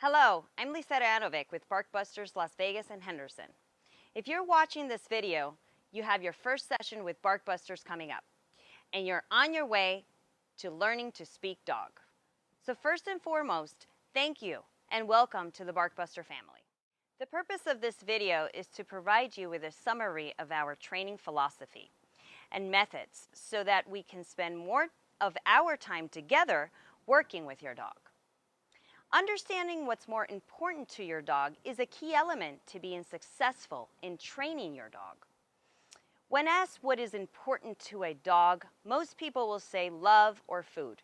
Hello, I'm Lisa Ranovic with BarkBusters Las Vegas and Henderson. If you're watching this video, you have your first session with BarkBusters coming up, and you're on your way to learning to speak dog. So first and foremost, thank you and welcome to the BarkBuster family. The purpose of this video is to provide you with a summary of our training philosophy and methods so that we can spend more of our time together working with your dog. Understanding what's more important to your dog is a key element to being successful in training your dog. When asked what is important to a dog, most people will say love or food,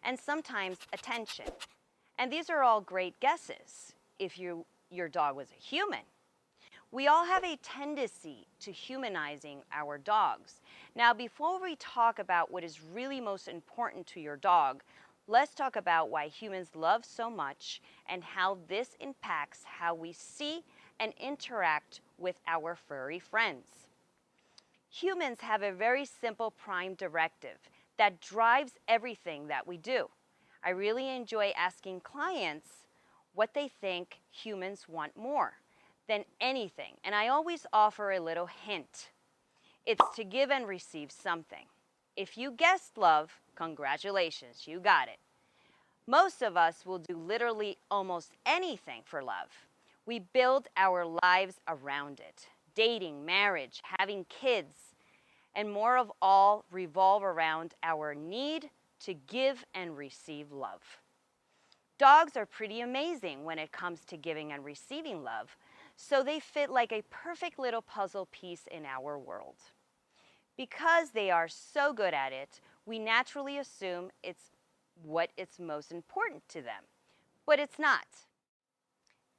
and sometimes attention. And these are all great guesses if your dog was a human. We all have a tendency to humanizing our dogs. Now, before we talk about what is really most important to your dog, let's talk about why humans love so much and how this impacts how we see and interact with our furry friends. Humans have a very simple prime directive that drives everything that we do. I really enjoy asking clients what they think humans want more than anything, and I always offer a little hint. It's to give and receive something. If you guessed love, congratulations, you got it. Most of us will do literally almost anything for love. We build our lives around it. Dating, marriage, having kids, and more of all revolve around our need to give and receive love. Dogs are pretty amazing when it comes to giving and receiving love, so they fit like a perfect little puzzle piece in our world. Because they are so good at it, we naturally assume it's what is most important to them, but it's not.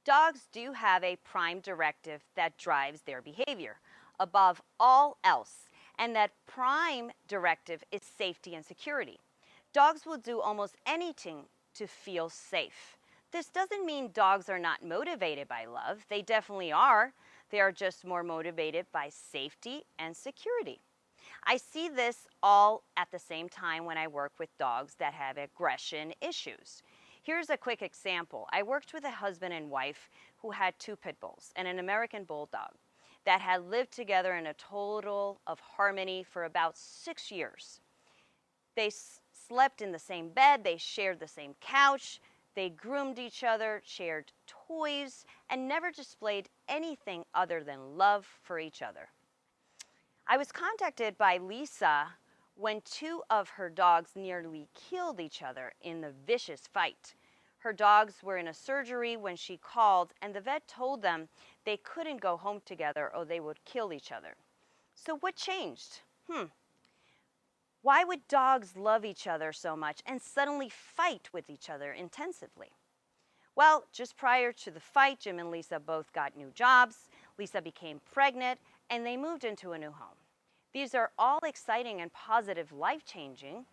Dogs do have a prime directive that drives their behavior above all else, and that prime directive is safety and security. Dogs will do almost anything to feel safe. This doesn't mean dogs are not motivated by love. They definitely are. They are just more motivated by safety and security. I see this all at the same time when I work with dogs that have aggression issues. Here's a quick example. I worked with a husband and wife who had two pit bulls and an American bulldog that had lived together in a total of harmony for about 6 years. They slept in the same bed, they shared the same couch, they groomed each other, shared toys, and never displayed anything other than love for each other. I was contacted by Lisa when two of her dogs nearly killed each other in a vicious fight. Her dogs were in a surgery when she called, and the vet told them they couldn't go home together or they would kill each other. So what changed? Why would dogs love each other so much and suddenly fight with each other intensively? Well, just prior to the fight, Jim and Lisa both got new jobs. Lisa became pregnant, and they moved into a new home. These are all exciting and positive, life-changing,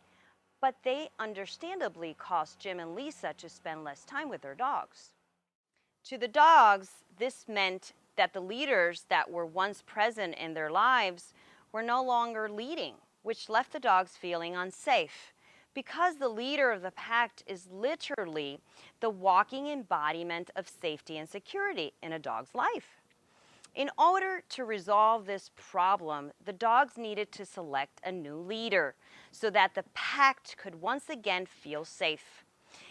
but they understandably caused Jim and Lisa to spend less time with their dogs. To the dogs, this meant that the leaders that were once present in their lives were no longer leading, which left the dogs feeling unsafe, because the leader of the pack is literally the walking embodiment of safety and security in a dog's life. In order to resolve this problem, the dogs needed to select a new leader so that the pack could once again feel safe.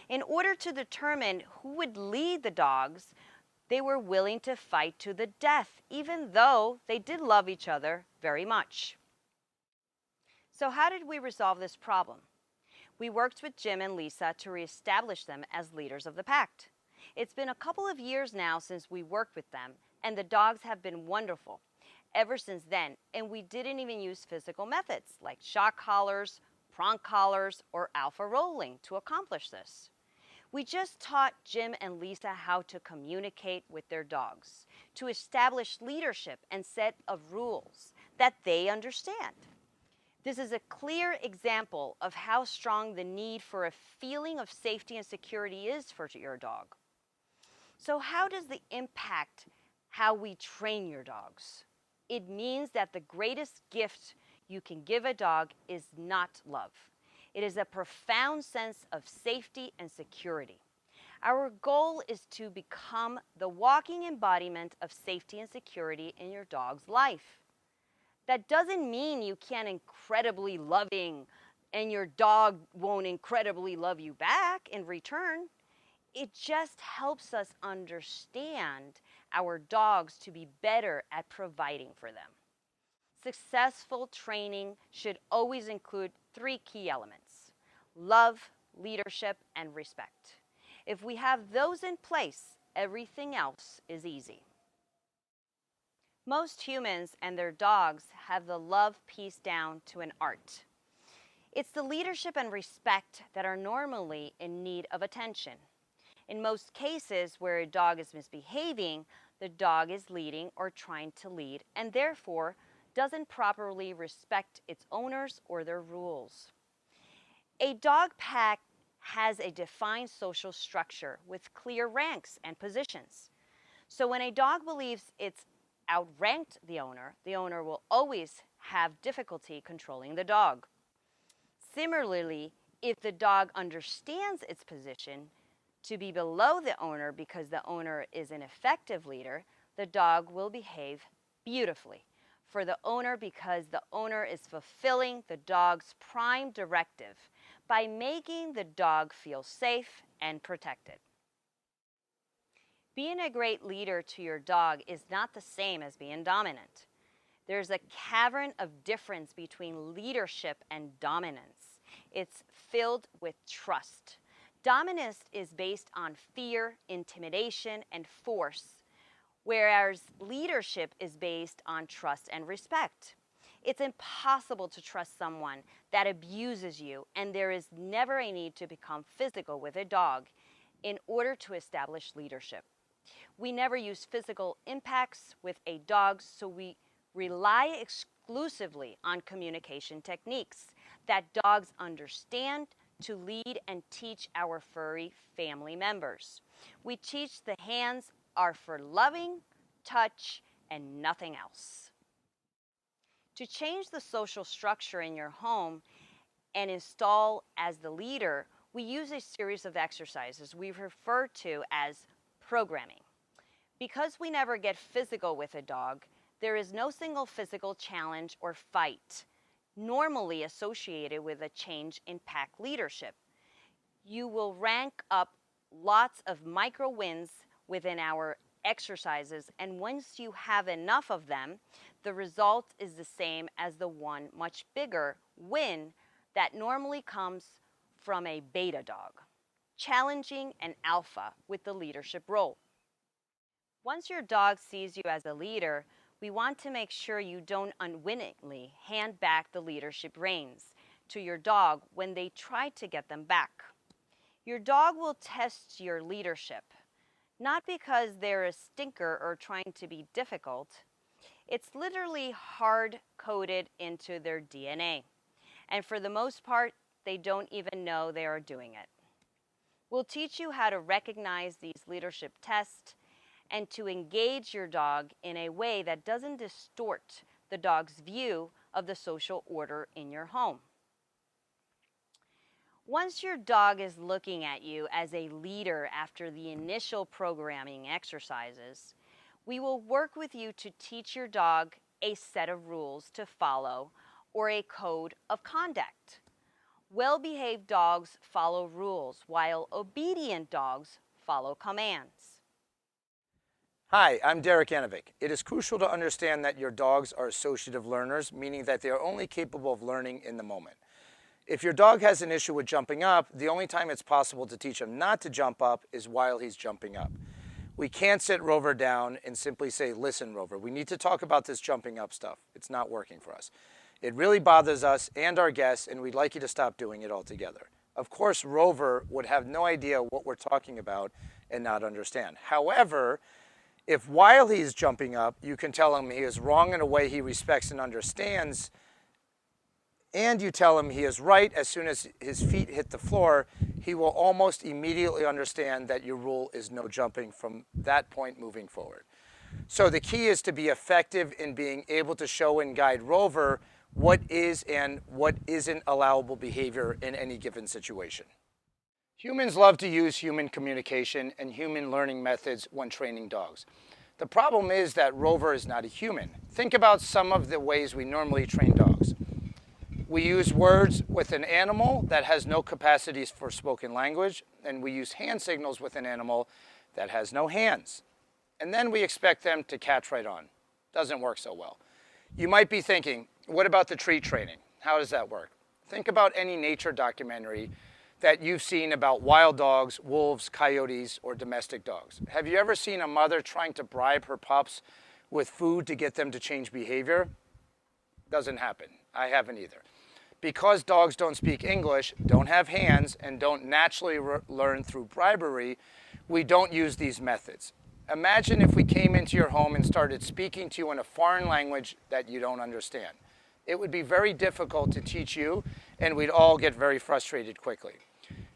In order to determine who would lead the dogs, they were willing to fight to the death, even though they did love each other very much. So how did we resolve this problem? We worked with Jim and Lisa to reestablish them as leaders of the pack. It's been a couple of years now since we worked with them, and the dogs have been wonderful ever since then, and we didn't even use physical methods like shock collars, prong collars, or alpha rolling to accomplish this. We just taught Jim and Lisa how to communicate with their dogs, to establish leadership and set of rules that they understand. This is a clear example of how strong the need for a feeling of safety and security is for your dog. So how does it impact how we train your dogs? It means that the greatest gift you can give a dog is not love. It is a profound sense of safety and security. Our goal is to become the walking embodiment of safety and security in your dog's life. That doesn't mean you can't incredibly loving and your dog won't incredibly love you back in return. It just helps us understand our dogs to be better at providing for them. Successful training should always include 3 key elements: love, leadership, and respect. If we have those in place, everything else is easy. Most humans and their dogs have the love piece down to an art. It's the leadership and respect that are normally in need of attention. In most cases where a dog is misbehaving, the dog is leading or trying to lead and therefore doesn't properly respect its owners or their rules. A dog pack has a defined social structure with clear ranks and positions. So when a dog believes it's outranked the owner will always have difficulty controlling the dog. Similarly, if the dog understands its position to be below the owner because the owner is an effective leader, the dog will behave beautifully for the owner because the owner is fulfilling the dog's prime directive by making the dog feel safe and protected. Being a great leader to your dog is not the same as being dominant. There's a cavern of difference between leadership and dominance. It's filled with trust. Dominance is based on fear, intimidation, and force, whereas leadership is based on trust and respect. It's impossible to trust someone that abuses you, and there is never a need to become physical with a dog in order to establish leadership. We never use physical impacts with a dog, so we rely exclusively on communication techniques that dogs understand to lead and teach our furry family members. We teach the hands are for loving, touch, and nothing else. To change the social structure in your home and install as the leader, we use a series of exercises we refer to as programming. Because we never get physical with a dog, there is no single physical challenge or fight normally associated with a change in pack leadership. You will rank up lots of micro wins within our exercises, and once you have enough of them, the result is the same as the one much bigger win that normally comes from a beta dog, challenging an alpha with the leadership role. Once your dog sees you as a leader, we want to make sure you don't unwittingly hand back the leadership reins to your dog when they try to get them back. Your dog will test your leadership, not because they're a stinker or trying to be difficult. It's literally hard-coded into their DNA. And for the most part, they don't even know they are doing it. We'll teach you how to recognize these leadership tests and to engage your dog in a way that doesn't distort the dog's view of the social order in your home. Once your dog is looking at you as a leader after the initial programming exercises, we will work with you to teach your dog a set of rules to follow or a code of conduct. Well-behaved dogs follow rules, while obedient dogs follow commands. Hi, I'm Derek Yanovic. It is crucial to understand that your dogs are associative learners, meaning that they are only capable of learning in the moment. If your dog has an issue with jumping up, the only time it's possible to teach him not to jump up is while he's jumping up. We can't sit Rover down and simply say, listen, Rover, we need to talk about this jumping up stuff. It's not working for us. It really bothers us and our guests, and we'd like you to stop doing it altogether. Of course, Rover would have no idea what we're talking about and not understand. However, if while he's jumping up, you can tell him he is wrong in a way he respects and understands, and you tell him he is right as soon as his feet hit the floor, he will almost immediately understand that your rule is no jumping from that point moving forward. So the key is to be effective in being able to show and guide Rover what is and what isn't allowable behavior in any given situation. Humans love to use human communication and human learning methods when training dogs. The problem is that Rover is not a human. Think about some of the ways we normally train dogs. We use words with an animal that has no capacities for spoken language, and we use hand signals with an animal that has no hands. And then we expect them to catch right on. Doesn't work so well. You might be thinking, what about the treat training? How does that work? Think about any nature documentary that you've seen about wild dogs, wolves, coyotes, or domestic dogs. Have you ever seen a mother trying to bribe her pups with food to get them to change behavior? Doesn't happen. I haven't either. Because dogs don't speak English, don't have hands, and don't naturally learn through bribery, we don't use these methods. Imagine if we came into your home and started speaking to you in a foreign language that you don't understand. It would be very difficult to teach you, and we'd all get very frustrated quickly.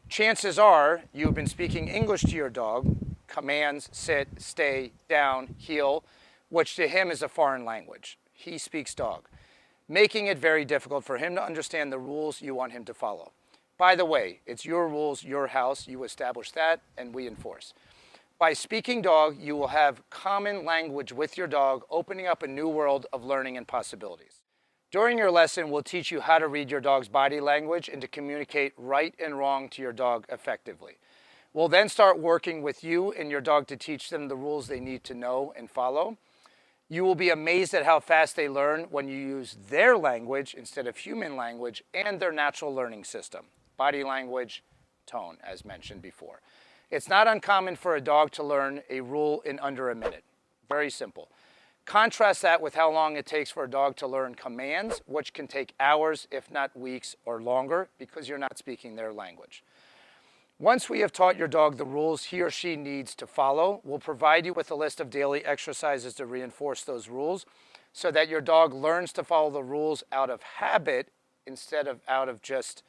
Chances are you've been speaking English to your dog, commands, sit, stay, down, heel, which to him is a foreign language. He speaks dog, making it very difficult for him to understand the rules you want him to follow. By the way, it's your rules, your house. You establish that, and we enforce. By speaking dog, you will have common language with your dog, opening up a new world of learning and possibilities. During your lesson, we'll teach you how to read your dog's body language and to communicate right and wrong to your dog effectively. We'll then start working with you and your dog to teach them the rules they need to know and follow. You will be amazed at how fast they learn when you use their language instead of human language and their natural learning system, body language, tone, as mentioned before. It's not uncommon for a dog to learn a rule in under a minute. Very simple. Contrast that with how long it takes for a dog to learn commands, which can take hours, if not weeks or longer, because you're not speaking their language. Once we have taught your dog the rules he or she needs to follow, we'll provide you with a list of daily exercises to reinforce those rules so that your dog learns to follow the rules out of habit instead of out of just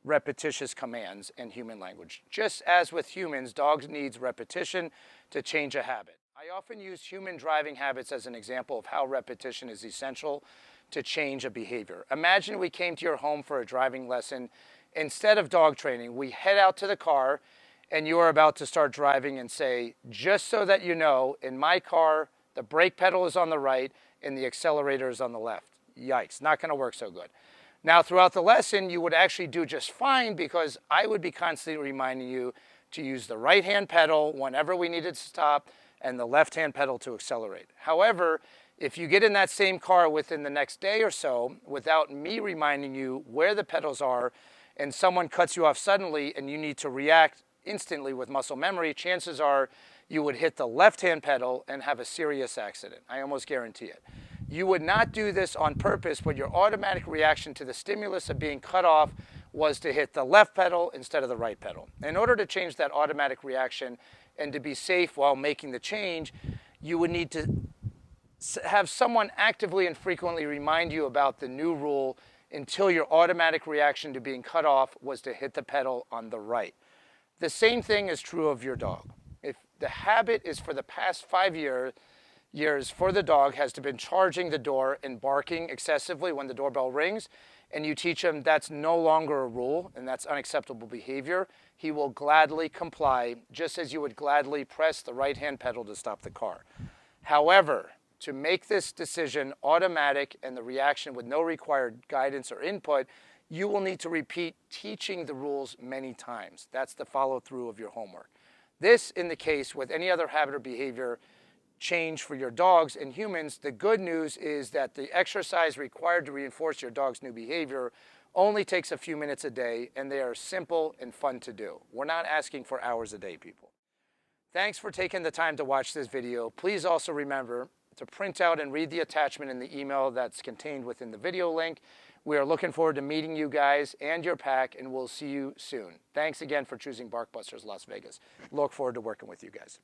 repetitious commands and human language. Just as with humans, dogs need repetition to change a habit. I often use human driving habits as an example of how repetition is essential to change a behavior. Imagine we came to your home for a driving lesson. Instead of dog training, we head out to the car and you are about to start driving and say, just so that you know, in my car, the brake pedal is on the right and the accelerator is on the left. Yikes, not going to work so good. Now, throughout the lesson, you would actually do just fine because I would be constantly reminding you to use the right-hand pedal whenever we needed to stop and the left-hand pedal to accelerate. However, if you get in that same car within the next day or so, without me reminding you where the pedals are, and someone cuts you off suddenly and you need to react instantly with muscle memory, chances are you would hit the left-hand pedal and have a serious accident. I almost guarantee it. You would not do this on purpose, but your automatic reaction to the stimulus of being cut off was to hit the left pedal instead of the right pedal. In order to change that automatic reaction and to be safe while making the change, you would need to have someone actively and frequently remind you about the new rule until your automatic reaction to being cut off was to hit the pedal on the right. The same thing is true of your dog. If the habit is for the past 5 years for the dog has to been charging the door and barking excessively when the doorbell rings, and you teach him that's no longer a rule and that's unacceptable behavior, he will gladly comply, just as you would gladly press the right-hand pedal to stop the car. However, to make this decision automatic and the reaction with no required guidance or input, you will need to repeat teaching the rules many times. That's the follow-through of your homework. This, in the case with any other habit or behavior change for your dogs and humans, the good news is that the exercise required to reinforce your dog's new behavior only takes a few minutes a day, and they are simple and fun to do. We're not asking for hours a day, people. Thanks for taking the time to watch this video. Please also remember to print out and read the attachment in the email that's contained within the video link. We are looking forward to meeting you guys and your pack, and we'll see you soon. Thanks again for choosing BarkBusters Las Vegas. Look forward to working with you guys.